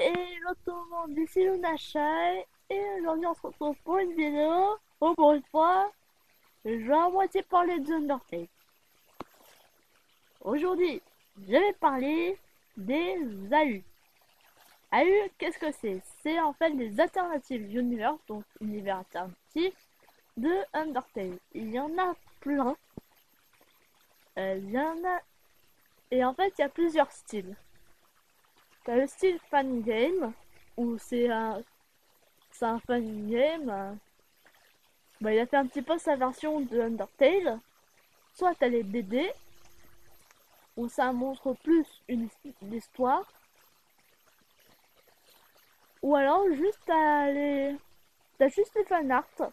Hello tout le monde, ici Lunachai et aujourd'hui on se retrouve pour une vidéo où pour une fois je vais à moitié parler de Undertale. Aujourd'hui je vais parler des AU. AU, qu'est-ce que c'est? C'est en fait des alternatives univers, donc univers alternatif de Undertale. Il y en a plein, il y en a et en fait il y a plusieurs styles. T'as le style fan game où c'est un fan game. Bah, il a fait un petit peu sa version de Undertale. Soit t'as les BD, où ça montre plus une histoire. Ou alors juste t'as juste les fanarts.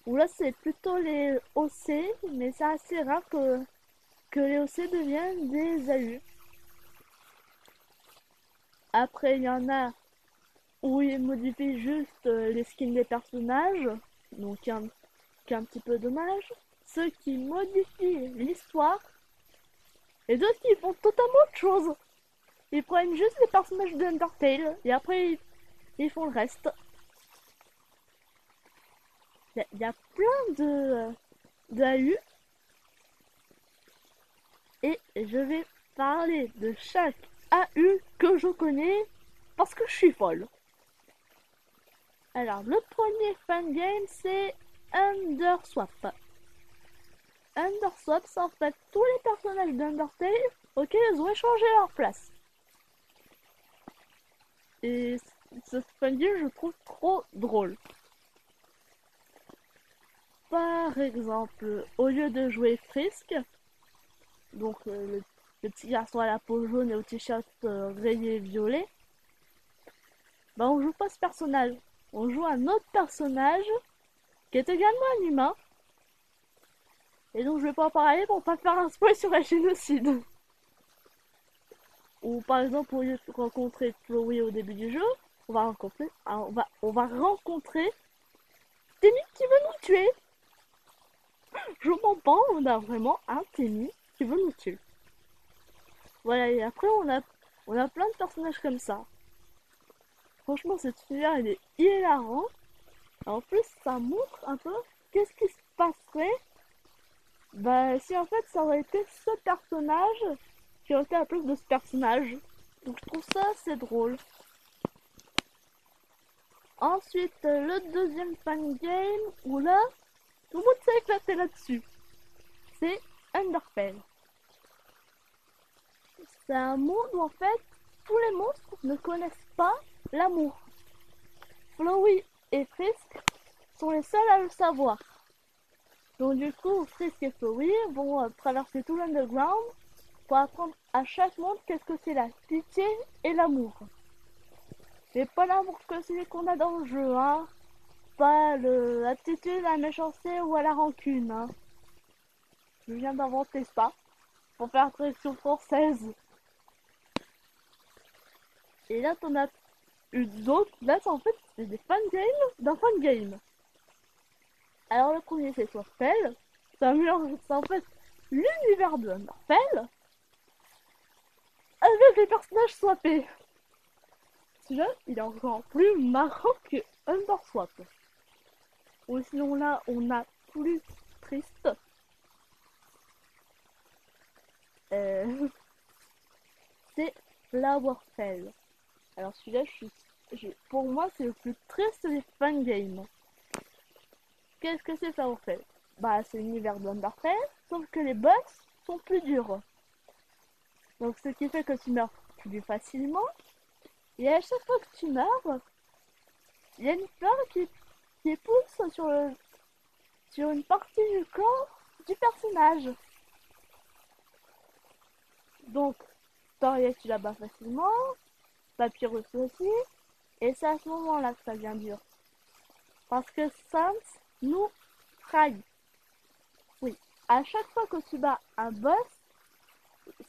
Où là c'est plutôt les OC, mais c'est assez rare que les OC deviennent des AU. Après il y en a où ils modifient juste les skins des personnages. Donc qui est un petit peu dommage. Ceux qui modifient l'histoire. Et d'autres qui font totalement autre chose. Ils prennent juste les personnages de Undertale et après ils font le reste. Il y a plein de AU et je vais parler de chaque AU que je connais parce que je suis folle. Alors, le premier fangame, c'est Underswap. Underswap, c'est en fait tous les personnages d'Undertale auxquels ils ont échangé leur place. Et ce fangame, je trouve trop drôle. Par exemple, au lieu de jouer Frisk, donc le petit garçon à la peau jaune et au t-shirt rayé violet, bah on joue pas ce personnage. On joue un autre personnage qui est également un humain. Et donc je vais pas en parler pour pas faire un spoil sur la génocide. Ou par exemple au lieu de rencontrer Chloé au début du jeu, on va rencontrer Timmy qui veut nous tuer. Je m'en bats, on a vraiment un Timmy qui veut nous tuer. Voilà, et après on a plein de personnages comme ça. Franchement, cet univers il est hilarant. En plus, ça montre un peu qu'est-ce qui se passerait bah, si en fait ça aurait été ce personnage qui aurait été à la place de ce personnage. Donc je trouve ça assez drôle. Ensuite, le deuxième fangame, où là, tout le monde s'est éclaté là-dessus. C'est Undertale. C'est un monde où en fait, tous les monstres ne connaissent pas l'amour. Flowey et Frisk sont les seuls à le savoir. Donc du coup, Frisk et Flowey vont traverser tout l'underground pour apprendre à chaque monde qu'est-ce que c'est la pitié et l'amour. Mais pas l'amour que celui qu'on a dans le jeu, hein. Pas l'attitude à la méchanceté ou à la rancune, hein. Je viens d'inventer ça pour faire traduction française. Et là, t'en as une autre. Là, en fait, c'est des fangames d'un fangame. Alors le premier c'est Swordfell. C'est un mélange, c'est en fait l'univers de Undertale avec les personnages swappés. Celui-là, il est encore plus marrant que Underswap. Ou sinon là, on a plus triste. Euh, c'est Flowerfell. Alors celui-là, pour moi, c'est le plus triste des fangames. Qu'est-ce que c'est Flowerfell? Bah, c'est l'univers d'Undertale, sauf que les boss sont plus durs. Donc ce qui fait que tu meurs plus facilement. Et à chaque fois que tu meurs, il y a une fleur qui pousse sur une partie du corps du personnage. Donc, Toria tu la bats facilement, Papyrus aussi, et c'est à ce moment-là que ça devient dur. Parce que Sans nous trahit. Oui, à chaque fois que tu bats un boss,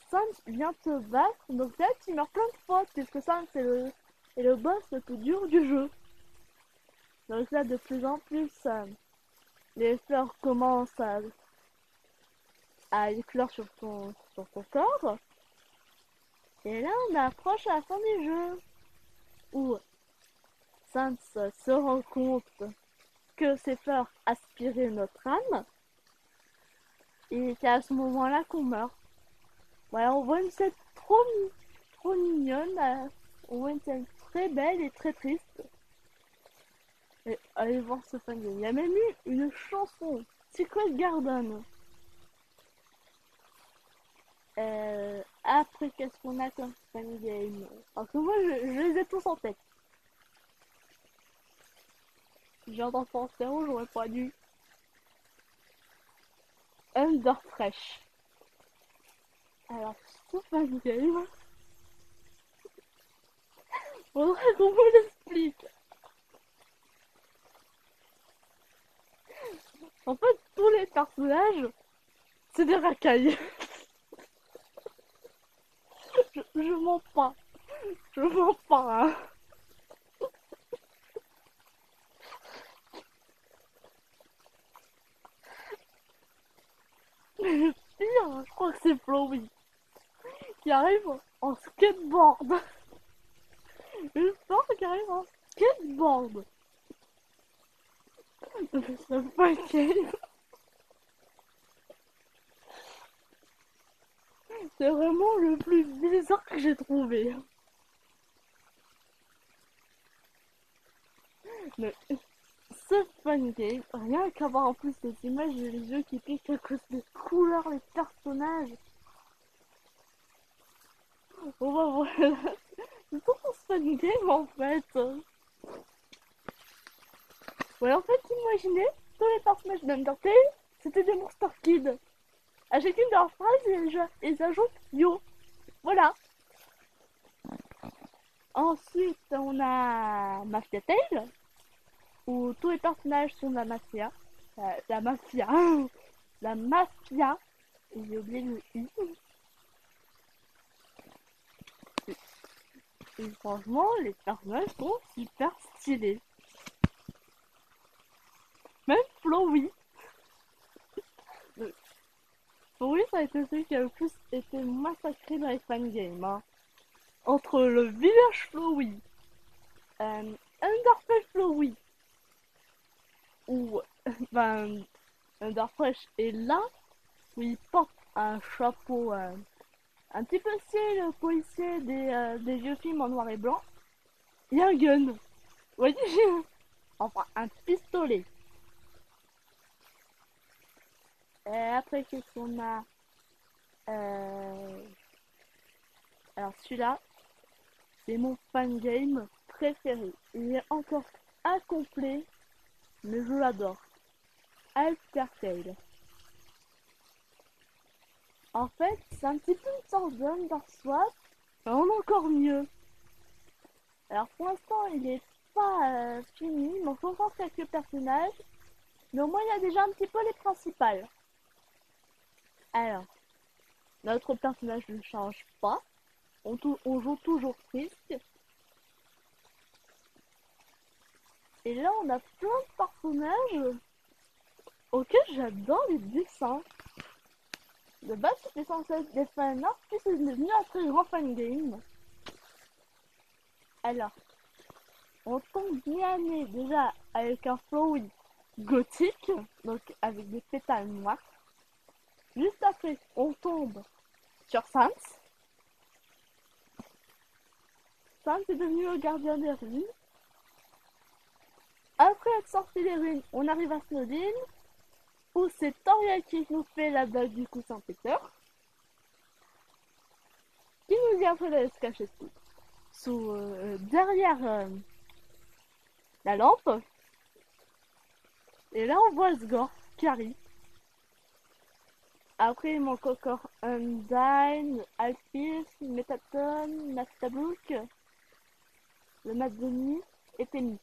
Sans vient te battre, donc là tu meurs plein de fois, puisque Sans est le boss le plus dur du jeu. Donc là, de plus en plus, les fleurs commencent à éclore sur ton corps. Et là, on approche à la fin du jeu. où Sans se rend compte que ses peurs aspiraient notre âme, et c'est à ce moment-là qu'on meurt. Voilà, on voit une scène trop mignonne, on voit une scène très belle et très triste. Et allez voir ce fan game. Il y a même eu une chanson, Secret Garden. Après, qu'est-ce qu'on a comme fan game? Parce que moi, je les ai tous en tête. J'ai un enfant en stéro, j'aurais pas dû. Underfresh. Alors, ce fan game, faudrait qu'on me l'explique. En fait, tous les personnages, c'est des racailles. Je mens pas. Je mens pas, hein. Mais le pire, je crois que c'est Flowey qui arrive en skateboard. Une femme qui arrive en skateboard. C'est pas game. C'est vraiment le plus bizarre que j'ai trouvé. Mais ce fun game, rien qu'à voir en plus les images et les yeux qui piquent à cause des couleurs, les personnages. Bon bah voilà, c'est tout pour ce fun game en fait. Ouais, en fait, imaginez, tous les personnages d'Undertale, c'était des Monster Kids. À chacune de leurs phrases, ils ajoutent Yo. Voilà. Ensuite, on a Mafia Tale, où tous les personnages sont de la mafia. La mafia. La mafia. J'ai oublié le I. Et franchement, les personnages sont super stylés. Même Flowey. Flowey, ça a été celui qui a le plus été massacré dans les fangames. Hein. Entre le village Flowey, Underfresh Flowey, où ben, Underfresh est là, où il porte un chapeau un petit peu style policier des vieux films en noir et blanc. Il y a un gun. Vous voyez, enfin un pistolet. Et après, qu'est-ce qu'on a Alors celui-là, c'est mon fan game préféré. Il est encore incomplet, mais je l'adore. Altertale. En fait, c'est un petit peu une sorte d'Underswap, mais en encore mieux. Alors pour l'instant, il est pas fini, il manque encore quelques personnages, mais au moins il y a déjà un petit peu les principales. Alors, notre personnage ne change pas, on joue toujours Frisk. Et là, on a plein de personnages auxquels j'adore les dessins. De base, c'était censé être des fanarts, puis c'est devenu un très grand fan game. Alors, on tombe bien né déjà avec un flow gothique, donc avec des pétales noirs. Juste après, on tombe sur Sans. Sans est devenu le gardien des ruines. Après être sorti des ruines, on arrive à Snowdin, où c'est Toria qui nous fait la bague du coussin péteur, qui nous dit après d'aller se cacher derrière la lampe. Et là, on voit Sgor qui arrive. Après, il manque encore Undyne, Alphys, Metaton, Nastabrook, le Mazzoni et Penny.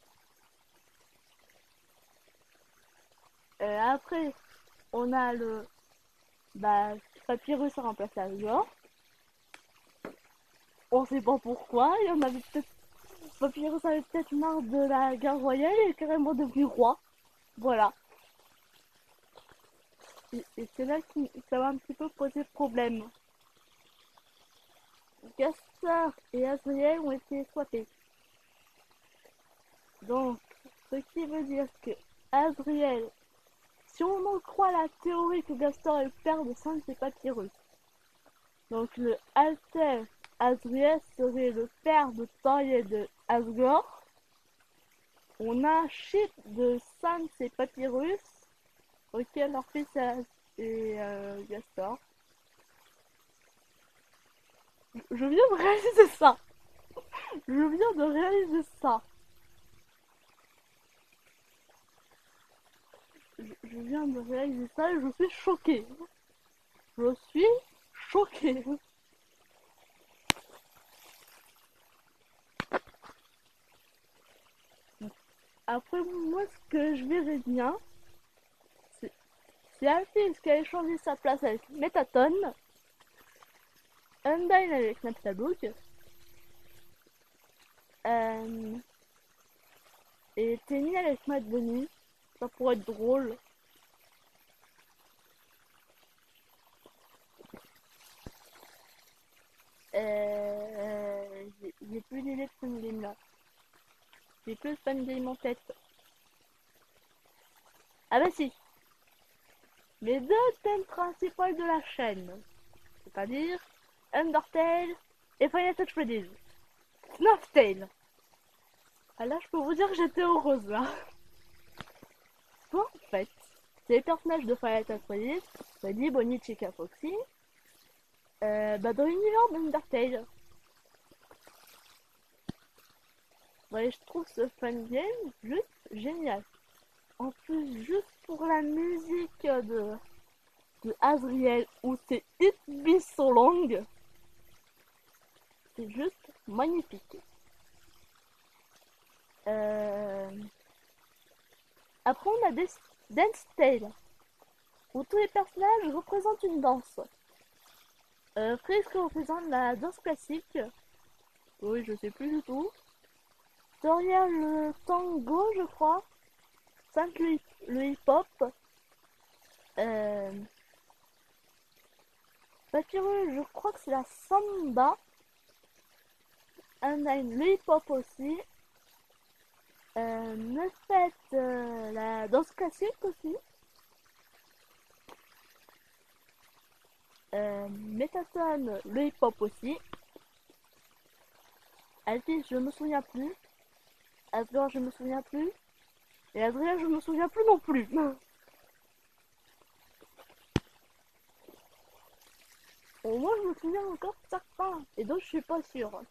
Après, on a le Papyrus a remplacé Asgore. On sait pas pourquoi, il y en avait peut-être. Papyrus avait peut-être marre de la guerre royale et est carrément devenu roi. Voilà. Et c'est là que ça va un petit peu poser problème. Gaspard et Azriel ont été swappés. Donc, ce qui veut dire que Azriel, si on en croit la théorie que Gastor est le père de 5 des papyrus, donc le Alter Azriel serait le père de Thoriel de Asgore. On a un chip de 5 ces papyrus, auquel leur fils est Gastor. Je viens de réaliser ça. Je viens de réaliser ça. Je viens de réaliser ça et je suis choquée. Je suis choquée. Après, moi, ce que je verrais bien, c'est Alphys qui a échangé sa place avec Métaton, Undyne avec Napstablook, et Tenny avec Mad Bunny. Ça pourrait être drôle. J'ai plus d'idées de fangame là. J'ai plus de fangame en tête. Ah bah si. Les deux thèmes principaux de la chaîne. C'est-à-dire Undertale et Final Touch Freddy's. Snuftail. Ah là je peux vous dire que j'étais heureuse là. Bon, en fait, c'est les personnages de Final Touch Freddy's, Freddy, Bonnie, Chica, Foxy, dans l'univers d'Undertale. Ouais, je trouve ce fangame juste génial. En plus, juste pour la musique de Azriel, où c'est It Be So Long, c'est juste magnifique. Après, on a Dance Tale, où tous les personnages représentent une danse. Frisk représente la danse classique. Oui, je sais plus du tout. Toriel le tango, je crois. 5 le hip-hop. Papyrus, je crois que c'est la samba. Undyne, le hip-hop aussi. Nefet, la danse classique aussi. Métaton, le hip-hop aussi. Alphys, je me souviens plus. Asgore, je me souviens plus. Et Adrien, je me souviens plus non plus. Au moins, je me souviens encore de certains. Et d'autres, je suis pas sûre.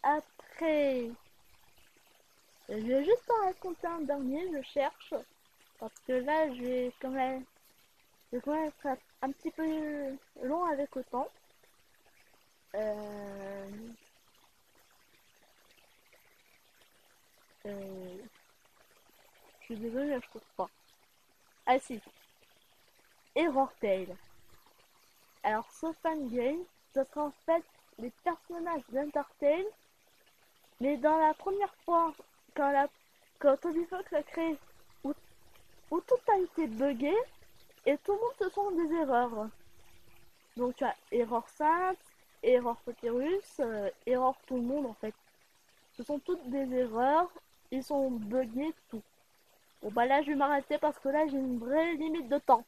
Après, je vais juste en raconter un dernier, je cherche. Parce que là, je vais quand même être un petit peu long avec le temps. Je suis désolée, je trouve pas. Ah si, Error Tail. Alors, ce fangame, ce sera en fait les personnages d'Undertale, mais dans la première fois, quand Toby Fox a créé, où tout a été buggé, et tout le monde se sent des erreurs. Donc tu as Error Saint, Error Papyrus, Error tout le monde en fait. Ce sont toutes des erreurs, ils sont buggés tout. Bon bah là je vais m'arrêter parce que là j'ai une vraie limite de temps.